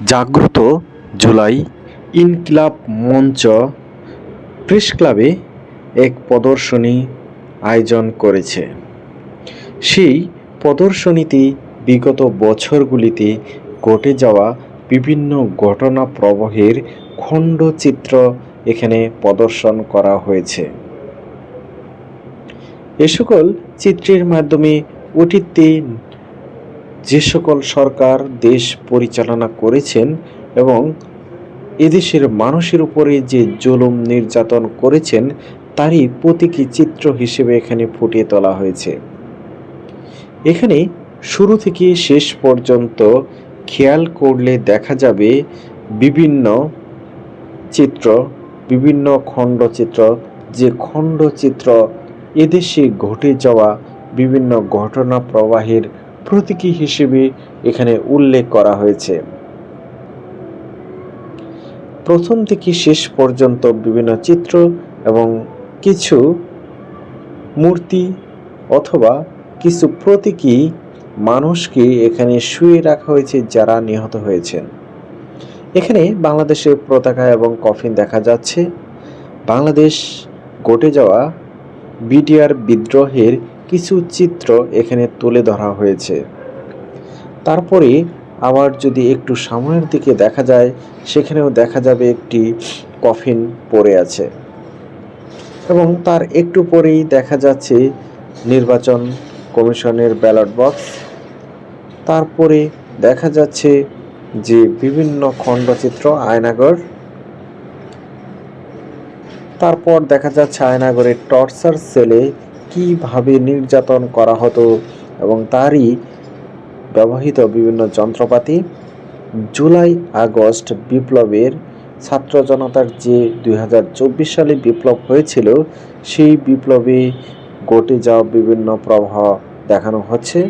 জাগ্রত জুলাই ইনকিলাব মঞ্চ প্রেস ক্লাবে এক প্রদর্শনী আয়োজন করেছে। সেই প্রদর্শনীতে বিগত বছরগুলিতে ঘটে যাওয়া বিভিন্ন ঘটনা প্রবাহের খণ্ডচিত্র এখানে প্রদর্শন করা হয়েছে। এ সকল চিত্রের মাধ্যমে অতীতে যে সকল সরকার দেশ পরিচালনা করেছেন এবং এদেশের মানুষের উপরে যে জুলুম নির্যাতন করেছেন তারই প্রতীকী চিত্র হিসেবে এখানে ফুটিয়ে তোলা হয়েছে। এখানে শুরু থেকে শেষ পর্যন্ত খেয়াল করলে দেখা যাবে বিভিন্ন চিত্র, বিভিন্ন খণ্ডচিত্র, যে খণ্ডচিত্র এদেশে ঘটে যাওয়া বিভিন্ন ঘটনা প্রবাহের প্রতীকী হিসেবে এখানে উল্লেখ করা হয়েছে। প্রথম থেকে শেষ পর্যন্ত বিভিন্ন চিত্র এবং কিছু মূর্তি অথবা কিছু প্রতীকী মানুষকে এখানে শুয়ে রাখা হয়েছে যারা নিহত হয়েছেন। এখানে বাংলাদেশের পতাকা এবং কফিন দেখা যাচ্ছে। বাংলাদেশ ঘটে যাওয়া বিডিআর বিদ্রোহের কিছু চিত্র এখানে তুলে ধরা হয়েছে। তারপরে আবার যদি একটু সামনের দিকে দেখা যায় সেখানেও দেখা যাবে একটি কফিন পড়ে আছে এবং তার একটু পরেই দেখা যাচ্ছে নির্বাচন কমিশনের ব্যালট বক্স। তারপরে দেখা যাচ্ছে যে বিভিন্ন খণ্ডচিত্র আয়নাগর। তারপর দেখা যাচ্ছে আয়নাগরের টর্চার সেলে কিভাবে নির্যাতন করা হতো এবং তারই ব্যবহৃত বিভিন্ন যন্ত্রপাতি। জুলাই আগস্ট বিপ্লবের ছাত্র জনতার যে 2024 সালে বিপ্লব হয়েছিল সেই বিপ্লবে ঘটে যাওয়া বিভিন্ন প্রভাব দেখানো হচ্ছে।